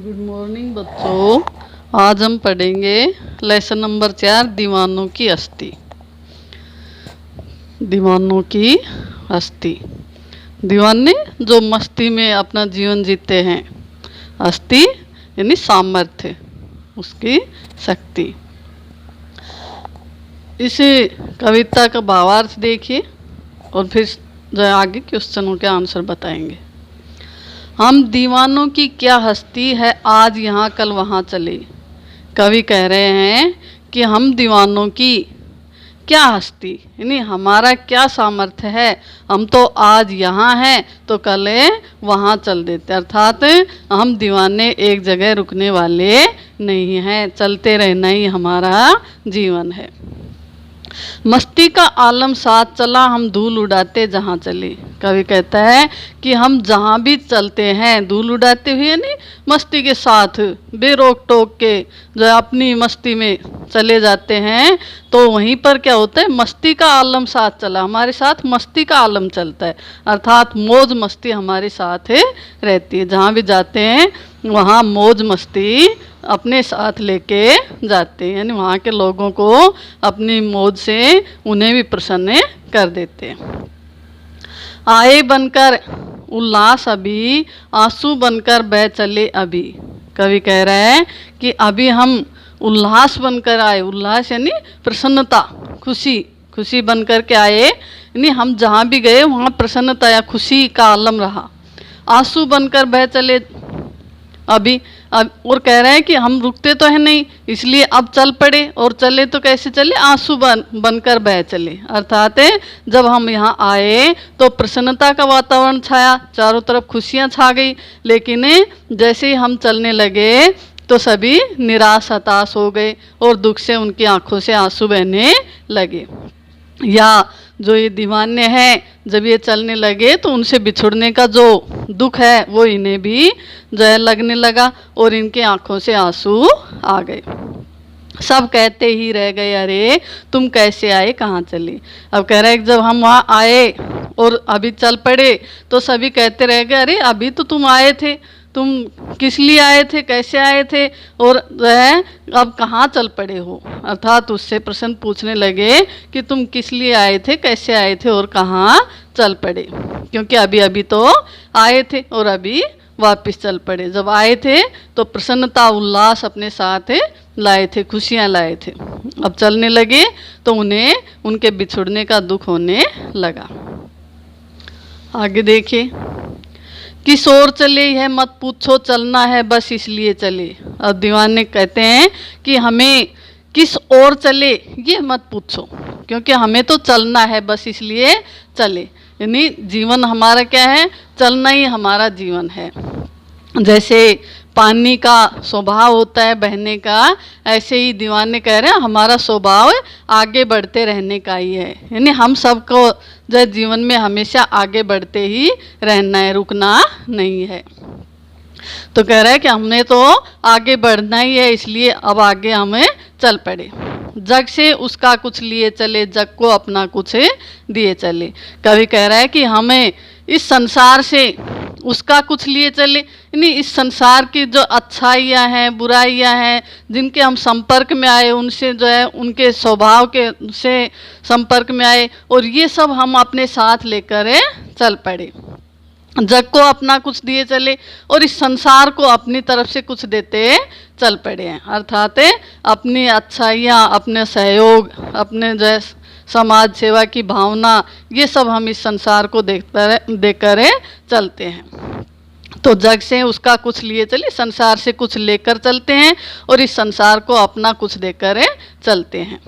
Good morning बच्चों। आज हम पढ़ेंगे लेसन नंबर 4 दीवानों की हस्ती। दीवानों की हस्ती। दीवाने जो मस्ती में अपना जीवन जीते हैं। हस्ती यानी सामर्थ्य, उसकी शक्ति। इस कविता का भावार्थ देखिए और फिर जो आगे क्वेश्चनों के आंसर बताएंगे। हम दीवानों की क्या हस्ती है, आज यहाँ कल वहाँ चले। कवि कह रहे हैं कि हम दीवानों की क्या हस्ती यानी हमारा क्या सामर्थ्य है। हम तो आज यहाँ हैं तो कल वहाँ चल देते, अर्थात हम दीवाने एक जगह रुकने वाले नहीं हैं, चलते रहना ही हमारा जीवन है। मस्ती का आलम साथ चला, हम धूल उड़ाते जहाँ चले। कवि कहता है कि हम जहाँ भी चलते हैं धूल उड़ाते हुए नहीं, मस्ती के साथ बेरोक टोक के जो अपनी मस्ती में चले जाते हैं, तो वहीं पर क्या होता है, मस्ती का आलम साथ चला, हमारे साथ मस्ती का आलम चलता है, अर्थात मौज मस्ती हमारे साथ रहती है। जहाँ भी जाते हैं वहाँ मौज मस्ती अपने साथ लेके जाते हैं, यानी वहाँ के लोगों को अपनी मौज से उन्हें भी प्रसन्न कर देते हैं। आए बनकर उल्लास अभी, आंसू बनकर बह चले अभी। कवि कह रहा है कि अभी हम उल्लास बनकर आए, उल्लास यानी प्रसन्नता, खुशी, खुशी बनकर के आए, यानी हम जहाँ भी गए वहाँ प्रसन्नता या खुशी का आलम रहा। आंसू बनकर बह चले अभी, अब और कह रहे हैं कि हम रुकते तो है नहीं, इसलिए अब चल पड़े, और चले तो कैसे चले, आंसू बनकर बह चले, अर्थात जब हम यहाँ आए तो प्रसन्नता का वातावरण छाया, चारों तरफ खुशियाँ छा गई, लेकिन जैसे ही हम चलने लगे तो सभी निराश हताश हो गए और दुख से उनकी आंखों से आंसू बहने लगे। या जो ये दीवाने हैं जब ये चलने लगे तो उनसे बिछुड़ने का जो दुख है वो इन्हें भी जो है लगने लगा और इनके आंखों से आंसू आ गए। सब कहते ही रह गए, अरे तुम कैसे आए, कहाँ चले। अब कह रहे हैं जब हम वहाँ आए और अभी चल पड़े तो सभी कहते रह गए, अरे अभी तो तुम आए थे, तुम किस लिए आए थे, कैसे आए थे, और जो है अब कहाँ चल पड़े हो। अर्थात उससे प्रश्न पूछने लगे कि तुम किस लिए आए थे, कैसे आए थे और कहाँ चल पड़े, क्योंकि अभी अभी तो आए थे और अभी वापस चल पड़े। जब आए थे तो प्रसन्नता उल्लास अपने साथ लाए थे, खुशियाँ लाए थे, अब चलने लगे तो उन्हें उनके बिछुड़ने का दुख होने लगा। आगे देखिए, किस ओर चले है मत पूछो, चलना है बस इसलिए चले। अब दीवाने कहते हैं कि हमें किस ओर चले ये मत पूछो, क्योंकि हमें तो चलना है बस इसलिए चले, यानी जीवन हमारा क्या है, चलना ही हमारा जीवन है। जैसे पानी का स्वभाव होता है बहने का, ऐसे ही दीवाने कह रहे हैं हमारा स्वभाव आगे बढ़ते रहने का ही है, यानी हम सबको जो जीवन में हमेशा आगे बढ़ते ही रहना है, रुकना नहीं है। तो कह रहा है कि हमने तो आगे बढ़ना ही है, इसलिए अब आगे हमें चल पड़े। जग से उसका कुछ लिए चले, जग को अपना कुछ दिए चले। कवि कह रहा है कि हमें इस संसार से उसका कुछ लिए चले, यानी इस संसार की जो अच्छाइयाँ हैं, बुराइयाँ हैं, जिनके हम संपर्क में आए, उनसे जो है उनके स्वभाव के से संपर्क में आए, और ये सब हम अपने साथ लेकर चल पड़े। जग को अपना कुछ दिए चले और इस संसार को अपनी तरफ से कुछ देते चल पड़े हैं, अर्थात अपनी अच्छाइयाँ, अपने सहयोग, अपने जो समाज सेवा की भावना, ये सब हम इस संसार को देकर चलते हैं। तो जग से उसका कुछ लिए चले, संसार से कुछ लेकर चलते हैं और इस संसार को अपना कुछ देकर चलते हैं।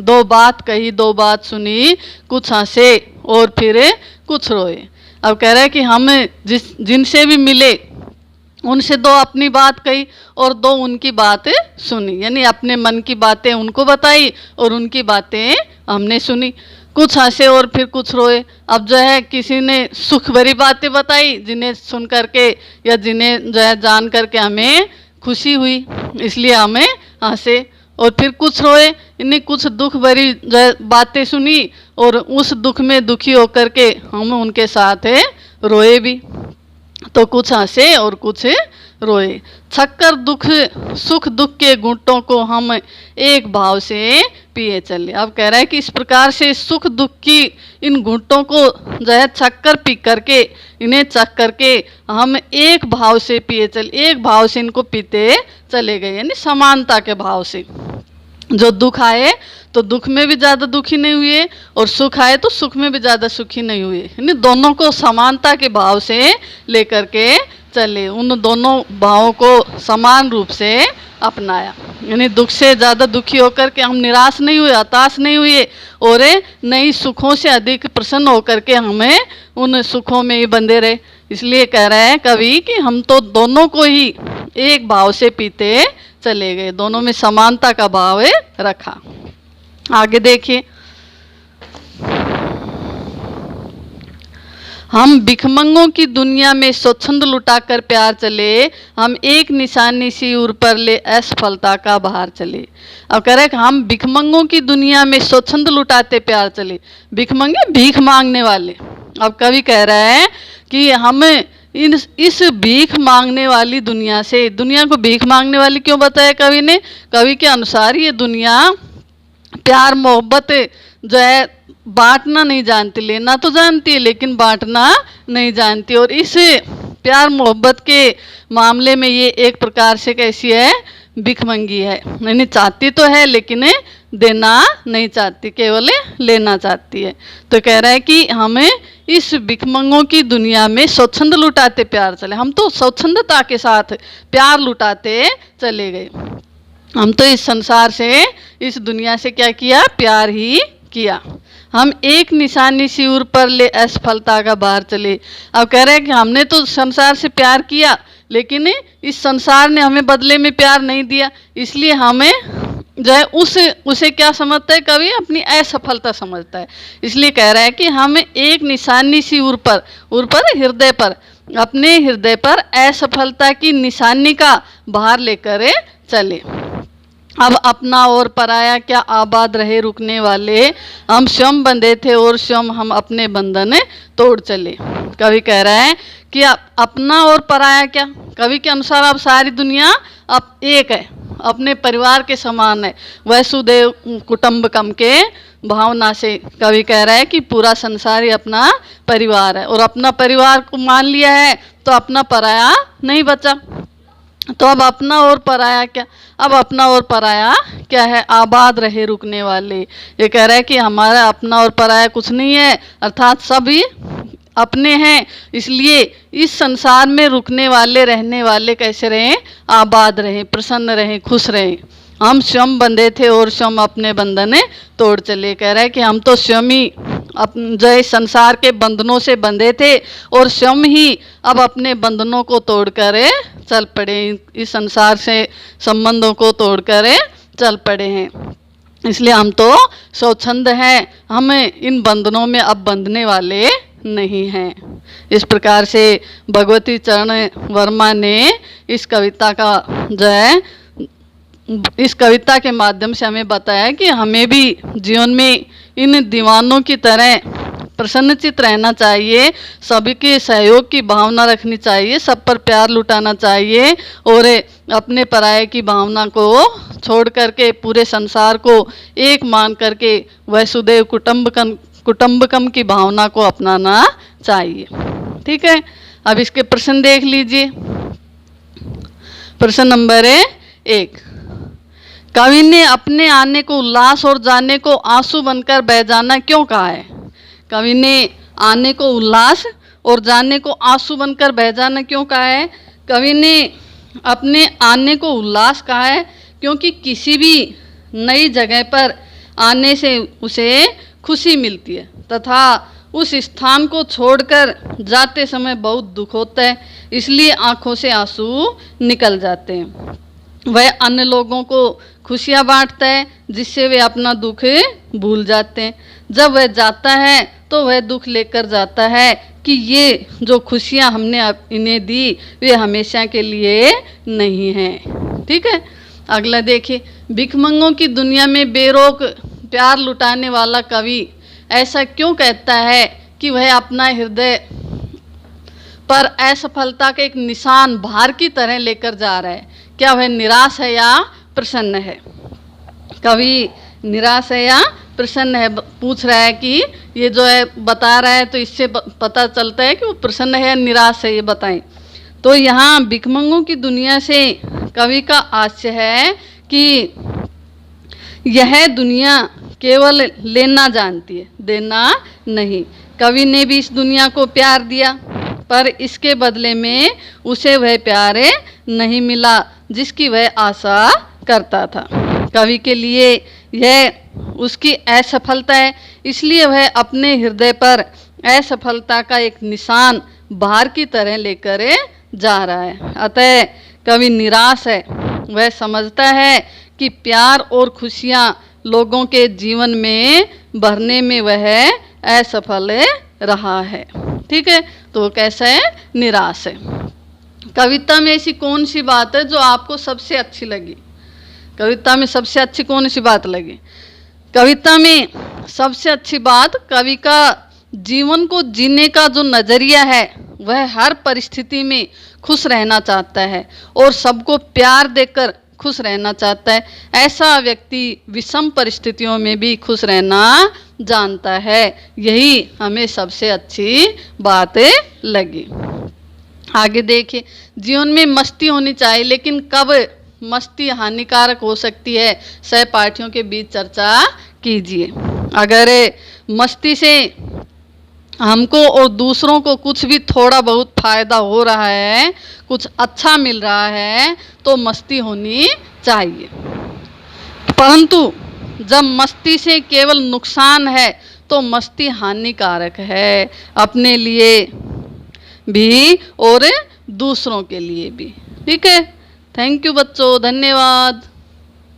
दो बात कही दो बात सुनी, कुछ हंसे और फिर कुछ रोए। अब कह रहे हैं कि हम जिनसे भी मिले उनसे दो अपनी बात कही और दो उनकी बातें सुनी, यानी अपने मन की बातें उनको बताई और उनकी बातें हमने सुनी। कुछ हंसे और फिर कुछ रोए। अब जो है किसी ने सुख भरी बातें बताई जिन्हें सुन करके या जिन्हें जो है जान करके हमें खुशी हुई, इसलिए हमें हंसे, और फिर कुछ रोए, इन्हें कुछ दुख भरी जो है बातें सुनी और उस दुख में दुखी होकर के हम उनके साथ रोए भी। तो कुछ हंसे और कुछ रोए। छक्कर दुख सुख दुख के घूंटों को हम एक भाव से पिए चले। अब कह रहा है कि इस प्रकार से सुख दुख की इन घूंटों को जो है छक्कर पी करके, इन्हें चख करके हम एक भाव से पिए चले, एक भाव से इनको पीते चले गए, यानी समानता के भाव से। जो दुख आए तो दुख में भी ज़्यादा दुखी नहीं हुए और सुख आए तो सुख में भी ज़्यादा सुखी नहीं हुए, यानी दोनों को समानता के भाव से लेकर के चले, उन दोनों भावों को समान रूप से अपनाया। यानी दुख से ज़्यादा दुखी होकर के हम निराश नहीं हुए, हताश नहीं हुए, और नई सुखों से अधिक प्रसन्न होकर के हमें उन सुखों में ही बंधे रहे। इसलिए कह रहे हैं कवि कि हम तो दोनों को ही एक भाव से पीते चले गए, दोनों में समानता का भाव रखा। आगे देखिए, हम भिखमंगों की दुनिया में स्वच्छंद लुटाकर प्यार चले, हम एक निशानी सी उर पर ले असफलता का बाहर चले। अब कह रहे हैं कि हम भिखमंगों की दुनिया में स्वच्छंद लुटाते प्यार चले। भिखमंगे भीख मांगने वाले। अब कवि कह रहा है कि हम इस भीख मांगने वाली दुनिया से, दुनिया को भीख मांगने वाली क्यों बताया कवि ने? कवि के अनुसार ये दुनिया प्यार मोहब्बत जो है बांटना नहीं जानती, लेना तो जानती है लेकिन बांटना नहीं जानती, और इस प्यार मोहब्बत के मामले में ये एक प्रकार से कैसी है? भिखमंगी है। नहीं चाहती तो है लेकिन देना नहीं चाहती, केवल लेना चाहती है। तो कह रहा है कि हमें इस भिखमंगों की दुनिया में स्वच्छंद लुटाते प्यार चले, हम तो स्वच्छंदता के साथ प्यार लुटाते चले गए। हम तो इस संसार से, इस दुनिया से क्या किया? प्यार ही किया। हम एक निशानी सी उर पर ले असफलता का बाहर चले। अब कह रहे हैं कि हमने तो संसार से प्यार किया लेकिन इस संसार ने हमें बदले में प्यार नहीं दिया, इसलिए हमें जो है उसे क्या समझता है कवि? अपनी असफलता समझता है। इसलिए कह रहा है कि हम एक निशानी सी उर पर हृदय पर, अपने हृदय पर असफलता की निशानी का बाहर लेकर चले। अब अपना और पराया क्या आबाद रहे रुकने वाले, हम स्वयं बंधे थे और स्वयं हम अपने बंधन तोड़ चले। कवि कह रहा है कि अपना और पराया क्या? कवि के अनुसार अब सारी दुनिया अब एक है, अपने परिवार के समान है, वसुदेव कुटुंबकम के भावना से कवि कह रहा है कि पूरा संसार ही अपना परिवार है, और अपना परिवार को मान लिया है तो अपना पराया नहीं बचा। तो अब अपना और पराया क्या? अब अपना और पराया क्या है? आबाद रहे रुकने वाले। ये कह रहा है कि हमारा अपना और पराया कुछ नहीं है, अर्थात सभी अपने हैं, इसलिए इस संसार में रुकने वाले, रहने वाले कैसे रहें? आबाद रहें, प्रसन्न रहें, खुश रहें। हम स्वयं बंधे थे और स्वयं अपने बंधन तोड़ चले। कह रहा है कि हम तो स्वयं ही जो इस संसार के बंधनों से बंधे थे और स्वयं ही अब अपने बंधनों को तोड़कर चल पड़े, इस संसार से संबंधों को तोड़कर चल पड़े हैं। इसलिए हम तो स्वच्छंद हैं, हम इन बंधनों में अब बंधने वाले नहीं हैं। इस प्रकार से भगवती चरण वर्मा ने इस कविता का जो है, इस कविता के माध्यम से हमें बताया कि हमें भी जीवन में इन दीवानों की तरह प्रसन्नचित रहना चाहिए, सभी के सहयोग की भावना रखनी चाहिए, सब पर प्यार लुटाना चाहिए, और अपने पराये की भावना को छोड़ करके पूरे संसार को एक मान करके वसुदेव कुटुंबकम की भावना को अपनाना चाहिए। ठीक है, अब इसके प्रश्न देख लीजिए। प्रश्न नंबर 1, कवि ने अपने आने को उल्लास और जाने को आंसू बनकर बह जाना क्यों कहा है? कवि ने आने को उल्लास और जाने को आंसू बनकर बह जाना क्यों कहा है? कवि ने अपने आने को उल्लास कहा है क्योंकि किसी भी नई जगह पर आने से उसे खुशी मिलती है तथा उस स्थान को छोड़कर जाते समय बहुत दुख होता है, इसलिए आंखों से आंसू निकल जाते हैं। वह अन्य लोगों को खुशियाँ बांटता है जिससे वे अपना दुख भूल जाते हैं। जब वह जाता है तो वह दुख लेकर जाता है कि ये जो खुशियाँ हमने इन्हें दी वे हमेशा के लिए नहीं हैं। ठीक है, अगला देखिए। भिखमंगों की दुनिया में बेरोक प्यार लुटाने वाला कवि ऐसा क्यों कहता है कि वह अपना हृदय पर असफलता के एक निशान भार की तरह लेकर जा रहा है। क्या वह निराश है या प्रसन्न है? कवि निराश है या प्रसन्न है पूछ रहा है कि ये जो है बता रहा है, तो इससे पता चलता है कि वो प्रसन्न है या निराश है, ये बताएं। तो यहाँ भिखमंगों की दुनिया से कवि का आशय है कि यह दुनिया केवल लेना जानती है, देना नहीं। कवि ने भी इस दुनिया को प्यार दिया, पर इसके बदले में उसे वह प्यार नहीं मिला जिसकी वह आशा करता था। कवि के लिए यह उसकी असफलता है, इसलिए वह अपने हृदय पर असफलता का एक निशान भार की तरह लेकर जा रहा है। अतः कवि निराश है। वह समझता है कि प्यार और खुशियाँ लोगों के जीवन में भरने में वह असफल रहा है। ठीक है, तो कैसा है? निराश है। कविता में ऐसी कौन सी बात है जो आपको सबसे अच्छी लगी? कविता में सबसे अच्छी कौन सी बात लगी? कविता में सबसे अच्छी बात कवि का जीवन को जीने का जो नज़रिया है, वह हर परिस्थिति में खुश रहना चाहता है और सबको प्यार देकर खुश रहना चाहता है। ऐसा व्यक्ति विषम परिस्थितियों में भी खुश रहना जानता है। यही हमें सबसे अच्छी बात लगी। आगे देखिए, जीवन में मस्ती होनी चाहिए, लेकिन कब मस्ती हानिकारक हो सकती है, सहपाठियों के बीच चर्चा कीजिए। अगर मस्ती से हमको और दूसरों को कुछ भी थोड़ा बहुत फायदा हो रहा है, कुछ अच्छा मिल रहा है, तो मस्ती होनी चाहिए। परंतु जब मस्ती से केवल नुकसान है तो मस्ती हानिकारक है, अपने लिए भी और दूसरों के लिए भी। ठीक है, थैंक यू बच्चों, धन्यवाद।